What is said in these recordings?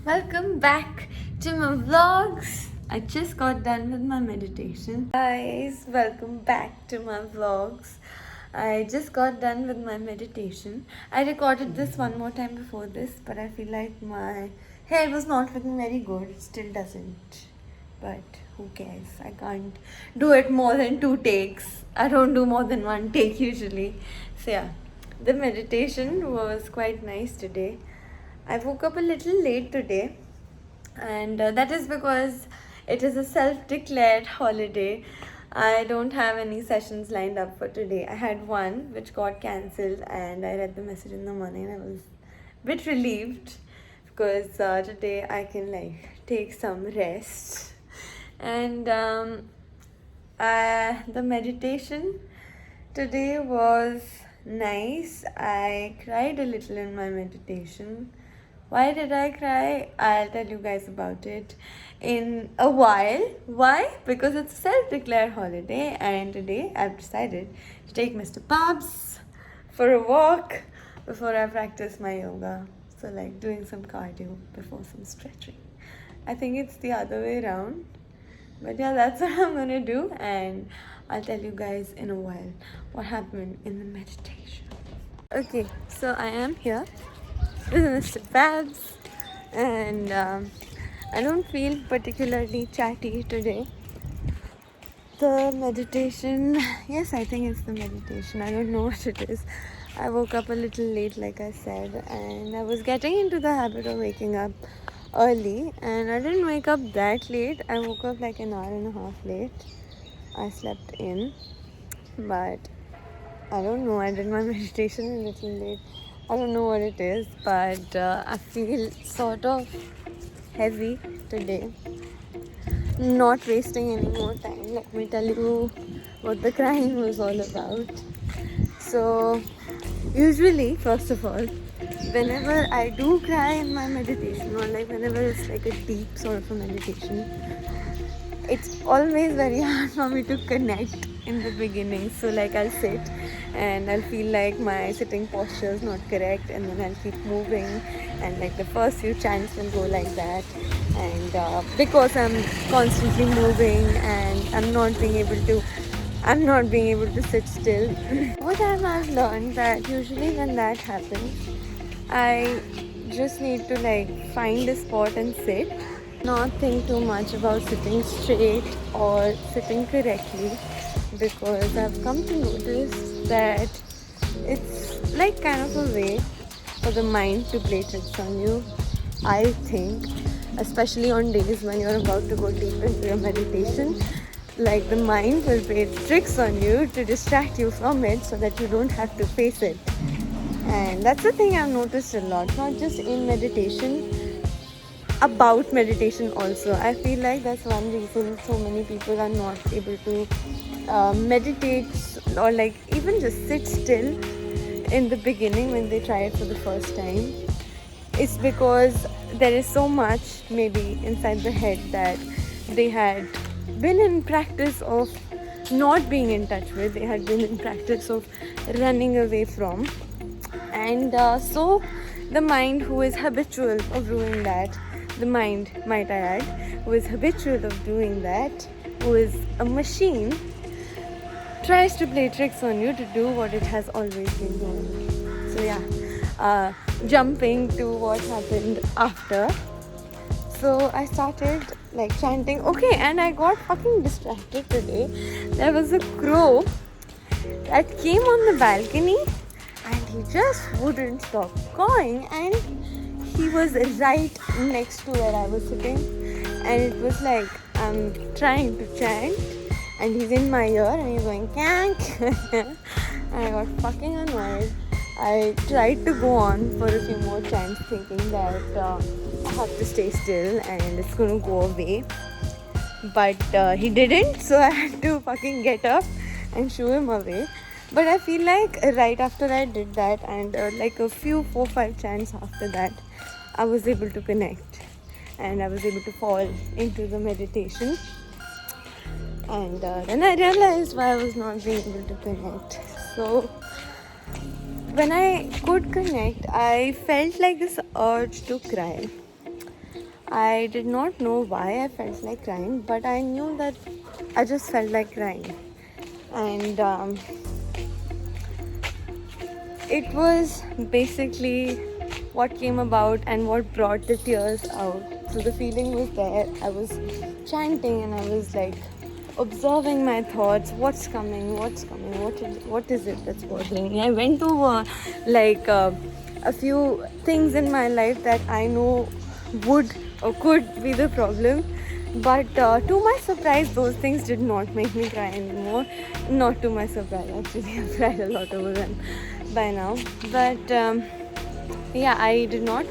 Welcome back to my vlogs. I just got done with my meditation. Guys, welcome back to my vlogs. I just got done with my meditation. I recorded this one more time before this, but I feel like my hair was not looking very good. It still doesn't. But who cares? I can't do it more than 2 takes. I don't do more than 1 take usually. So yeah, the meditation was quite nice today. I woke up a little late today, and that is because it is a self declared holiday. I don't have any sessions lined up for today. I had one which got cancelled, and I read the message in the morning. I was a bit relieved because today I can take some rest. And the meditation today was nice. I cried a little in my meditation. Why did I cry? I'll tell you guys about it in a while. Why? Because it's a self-declared holiday, and today I've decided to take Mr. Pabs for a walk before I practice my yoga. So doing some cardio before some stretching. I think it's the other way around. But yeah, that's what I'm gonna do, and I'll tell you guys in a while what happened in the meditation. Okay, so I am here with Mr. Babs, and I don't feel particularly chatty today. The meditation, yes, I think it's the meditation. I don't know what it is. I woke up a little late, like I said, and I was getting into the habit of waking up early, and I didn't wake up that late. I woke up like an hour and a half late. I slept in, but I don't know, I did my meditation a little late. I don't know what it is, but I feel sort of heavy today. Not wasting any more time, let me tell you what the crying was all about. So usually, first of all, whenever I do cry in my meditation, or whenever it's a deep sort of a meditation, it's always very hard for me to connect in the beginning. So I'll sit and I'll feel like my sitting posture is not correct, and then I'll keep moving, and the first few chants will go like that, and because I'm constantly moving and I'm not being able to sit still. What I've learned that usually when that happens, I just need to find a spot and sit, not think too much about sitting straight or sitting correctly, because I've come to notice that it's kind of a way for the mind to play tricks on you. I think, especially on days when you're about to go deep into your meditation, the mind will play tricks on you to distract you from it so that you don't have to face it. And that's the thing I've noticed a lot, not just in meditation, about meditation also. I feel like that's one reason so many people are not able to meditate or even just sit still in the beginning when they try it for the first time. It's because there is so much maybe inside the head that they had been in practice of not being in touch with, they had been in practice of running away from. And so the mind, who is habitual of doing that, the mind, might I add, who is habitual of doing that, who is a machine, tries to play tricks on you to do what it has always been doing. So yeah, jumping to what happened after. So I started chanting. Okay, and I got fucking distracted today. There was a crow that came on the balcony, and he just wouldn't stop cawing, and he was right next to where I was sitting, and it was I'm trying to chant, and he's in my ear and he's going kank. And I got fucking annoyed. I tried to go on for a few more chants, thinking that I have to stay still and it's going to go away, but he didn't, so I had to fucking get up and shoo him away. But I feel right after I did that, and a few 4-5 chants after that, I was able to connect, and I was able to fall into the meditation. And then I realized why I was not being able to connect. So when I could connect, I felt this urge to cry. I did not know why I felt like crying, but I knew that I just felt like crying. And it was basically what came about and what brought the tears out. So the feeling was there. I was chanting and I was like observing my thoughts. What's coming? What is it that's bothering me? I went over a few things in my life that I know would or could be the problem. But to my surprise, those things did not make me cry anymore. Not to my surprise, actually. I've cried a lot over them by now. But yeah, I did not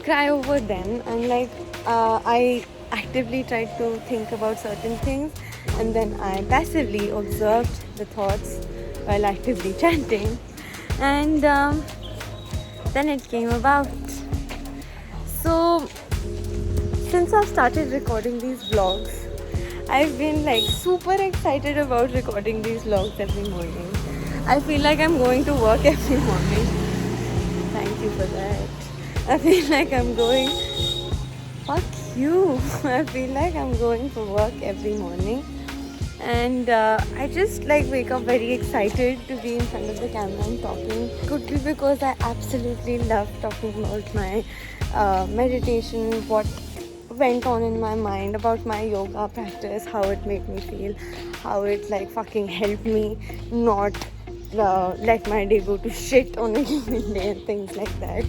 cry over them. And I actively tried to think about certain things, and then I passively observed the thoughts while actively chanting. And then it came about. So since I've started recording these vlogs, I've been super excited about recording these vlogs every morning. I feel like I'm going to work every morning. Thank you for that. I feel like I'm going... Fuck you. I feel like I'm going for work every morning. And I just wake up very excited to be in front of the camera and talking. Could be because I absolutely love talking about my meditation, what went on in my mind, about my yoga practice, how it made me feel, how it fucking helped me not let my day go to shit on a given day and things like that.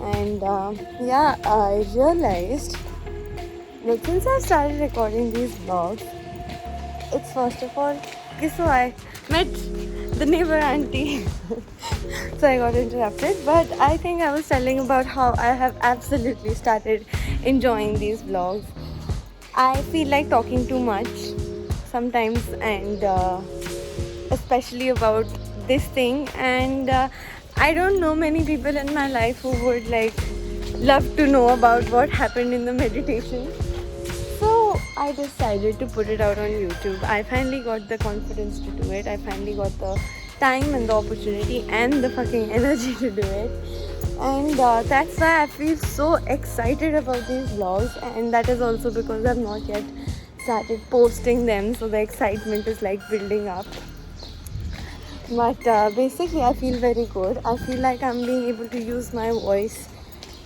And yeah, I realized that since I started recording these vlogs, it's first of all, guess who I met? The neighbor auntie. So I got interrupted, but I think I was telling about how I have absolutely started enjoying these vlogs. I feel like talking too much sometimes, and especially about this thing, and I don't know many people in my life who would love to know about what happened in the meditation. So I decided to put it out on YouTube. I finally got the confidence to do it. I finally got the time and the opportunity and the fucking energy to do it. And that's why I feel so excited about these vlogs. And that is also because I've not yet started posting them. So the excitement is building up. But basically I feel very good. I feel like I'm being able to use my voice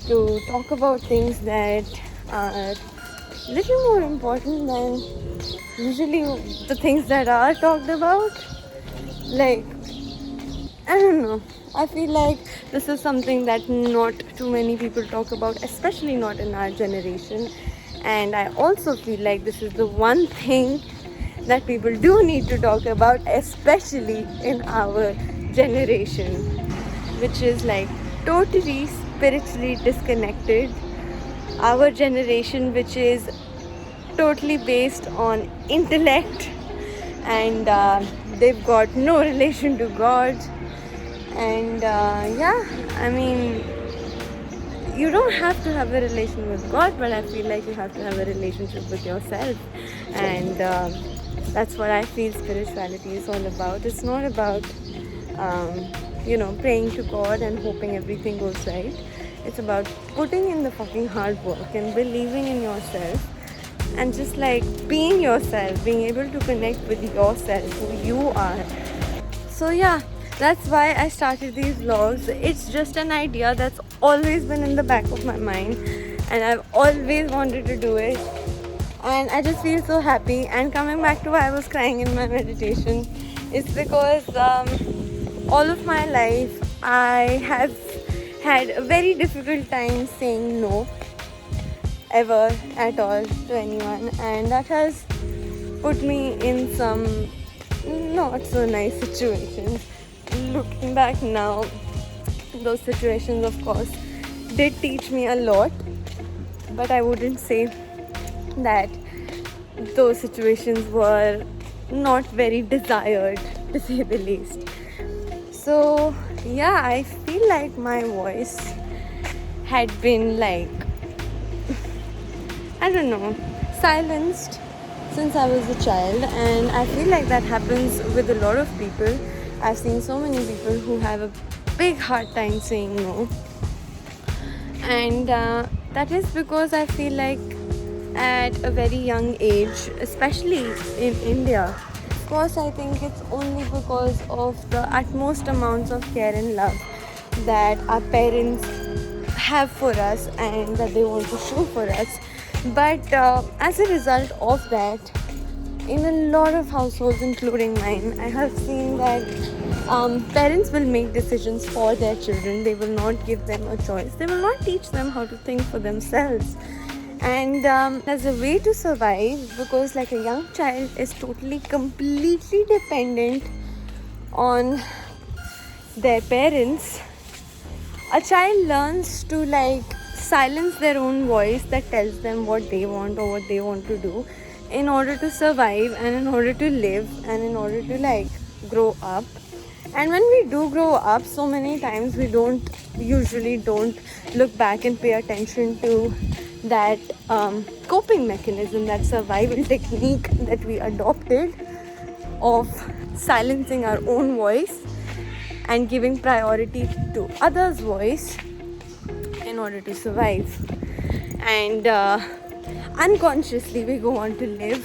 to talk about things that are little more important than usually the things that are talked about. I don't know. I feel like this is something that not too many people talk about, especially not in our generation. And I also feel like this is the one thing that people do need to talk about, especially in our generation, which is totally spiritually disconnected. Our generation, which is totally based on intellect, and they've got no relation to God. And yeah, I mean, you don't have to have a relation with God, but I feel like you have to have a relationship with yourself. And that's what I feel spirituality is all about. It's not about praying to God and hoping everything goes right. It's about putting in the fucking hard work and believing in yourself, and just being yourself, being able to connect with yourself, who you are. So yeah, that's why I started these vlogs. It's just an idea that's always been in the back of my mind, and I've always wanted to do it. And I just feel so happy. And coming back to why I was crying in my meditation, is because all of my life I have had a very difficult time saying no ever at all to anyone, and that has put me in some not so nice situations. Looking back now, those situations of course did teach me a lot, but I wouldn't say that those situations were not very desired, to say the least. So yeah, I feel like my voice had been I don't know, silenced since I was a child, and I feel like that happens with a lot of people. I've seen so many people who have a big hard time saying no, and That is because I feel like at a very young age, especially in India, of course, I think it's only because of the utmost amounts of care and love that our parents have for us and that they want to show for us. But as a result of that, in a lot of households, including mine, I have seen that parents will make decisions for their children. They will not give them a choice. They will not teach them how to think for themselves. And as a way to survive, because like a young child is totally, completely dependent on their parents, a child learns to like silence their own voice that tells them what they want or what they want to do in order to survive and in order to live and in order to like grow up. And when we do grow up, so many times we usually don't look back and pay attention to that coping mechanism, that survival technique that we adopted of silencing our own voice and giving priority to others' voice in order to survive. And unconsciously we go on to live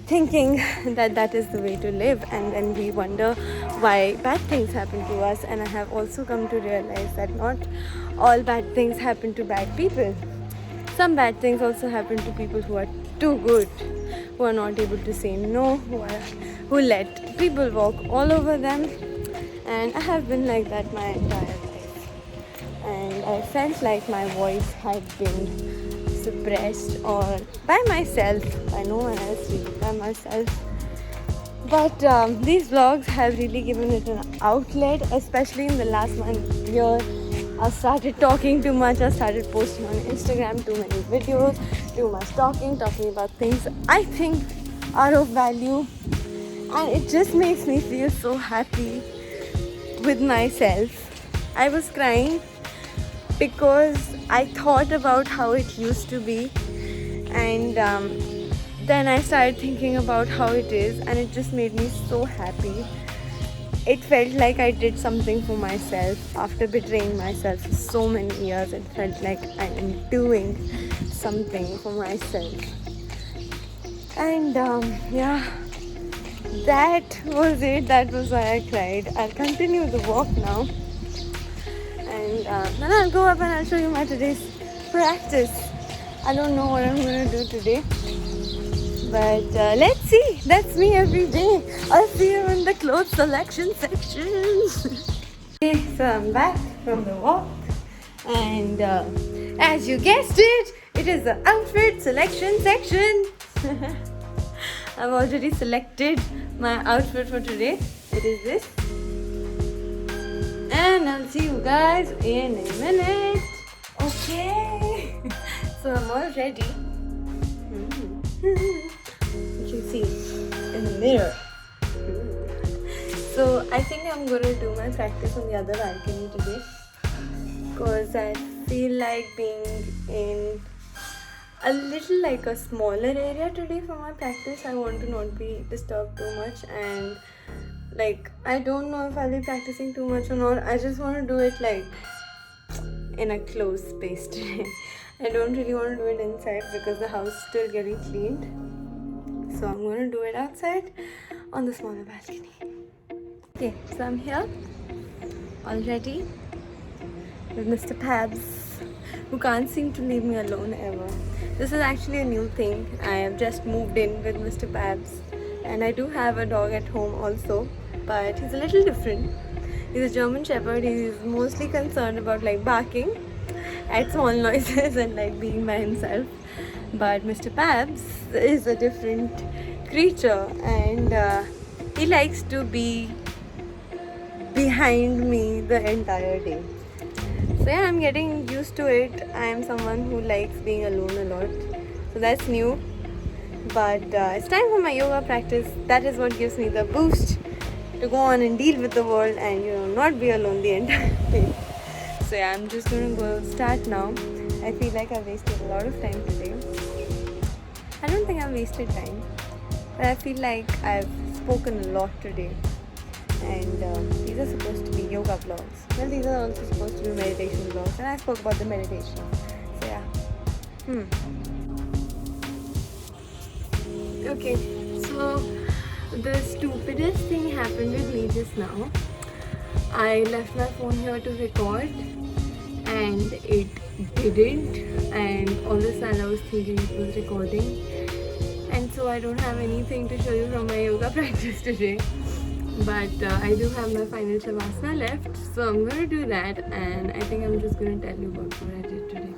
thinking that that is the way to live, and then we wonder why bad things happen to us. And I have also come to realize that not all bad things happen to bad people. Some bad things also happen to people who are too good, who are not able to say no, who let people walk all over them. And I have been like that my entire life. And I felt like my voice had been suppressed or by myself, by no one else, really, by myself. But these vlogs have really given it an outlet, especially in the last 1 year. I started talking too much. I started posting on Instagram too many videos, too much talking about things I think are of value, and it just makes me feel so happy with myself. I was crying because I thought about how it used to be, and then I started thinking about how it is, and it just made me so happy. It felt like I did something for myself after betraying myself for so many years. It felt like I am doing something for myself. And yeah, that was it. That was why I cried. I'll continue the walk now. And then I'll go up and I'll show you my today's practice. I don't know what I'm going to do today. But let's see. That's me every day. I'll see you in the clothes selection section. Okay, so I'm back from the walk. And as you guessed it, it is the outfit selection section. I've already selected my outfit for today. It is this. And I'll see you guys in a minute. Okay. So I'm all ready. You can see in the mirror. So I think I'm going to do my practice on the other balcony today, because I feel like being in a little like a smaller area today for my practice. I want to not be disturbed too much, and like I don't know if I'll be practicing too much or not. I just want to do it like in a closed space today. I don't really want to do it inside because the house is still getting cleaned. So I'm going to do it outside on the smaller balcony. Okay, so I'm here already with Mr. Pabs, who can't seem to leave me alone ever. This is actually a new thing. I have just moved in with Mr. Pabs, and I do have a dog at home also, but he's a little different. He's a German Shepherd. He's mostly concerned about like barking at small noises and like being by himself. But Mr. Pabs is a different creature, and he likes to be behind me the entire day. So yeah, I'm getting used to it. I am someone who likes being alone a lot, so that's new. But it's time for my yoga practice. That is what gives me the boost to go on and deal with the world and not be alone the entire day. So yeah, I'm just going to go start now. I feel like I wasted a lot of time today. I don't think I've wasted time, but I feel like I've spoken a lot today. And these are supposed to be yoga vlogs. Well, these are also supposed to be meditation vlogs, and I spoke about the meditation. Hmm. Okay, so the stupidest thing happened with me just now. I left my phone here to record and it didn't, and all the time I was thinking it was recording, and so I don't have anything to show you from my yoga practice today. But I do have my final Shavasana left, so I'm gonna do that, and I think I'm just gonna tell you about what I did today.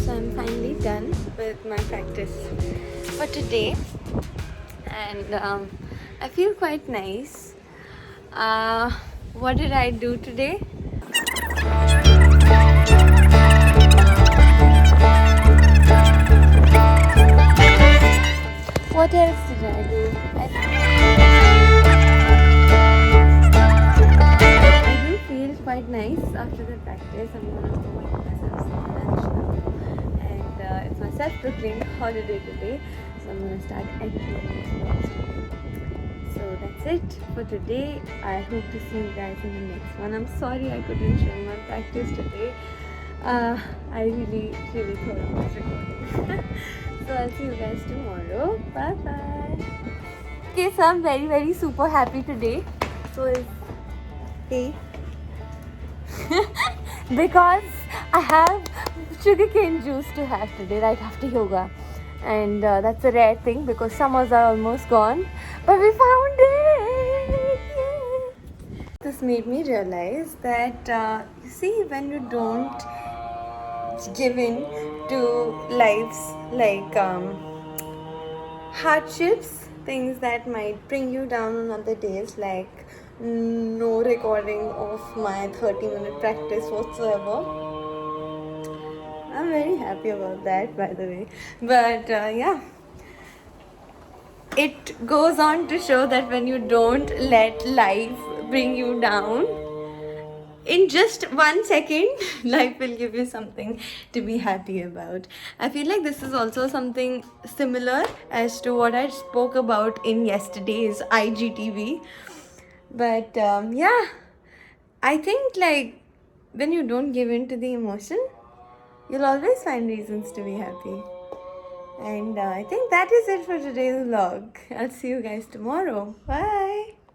So I'm finally done with my practice for today, and I feel quite nice. What did I do today? What else did I do? I do feel quite nice after the practice. I'm gonna go make myself some lunch now, and it's my self-proclaimed holiday today, so I'm gonna start editing these vlogs today. So that's it for today. I hope to see you guys in the next one. I'm sorry I couldn't show you my practice today. I really thought I was recording. So I'll see you guys tomorrow. Bye bye. Okay, so I'm very super happy today. So is he? Because I have sugarcane juice to have today right after yoga, and that's a rare thing because summers are almost gone, but we found it. Yay. This made me realize that you see, when you don't give in to life's like hardships, things that might bring you down on other days, like no recording of my 30-minute practice whatsoever. I'm very happy about that, by the way. But yeah, it goes on to show that when you don't let life bring you down, in just 1 second, life will give you something to be happy about. I feel like this is also something similar as to what I spoke about in yesterday's IGTV. But yeah, I think like when you don't give in to the emotion, you'll always find reasons to be happy. And I think that is it for today's vlog. I'll see you guys tomorrow. Bye.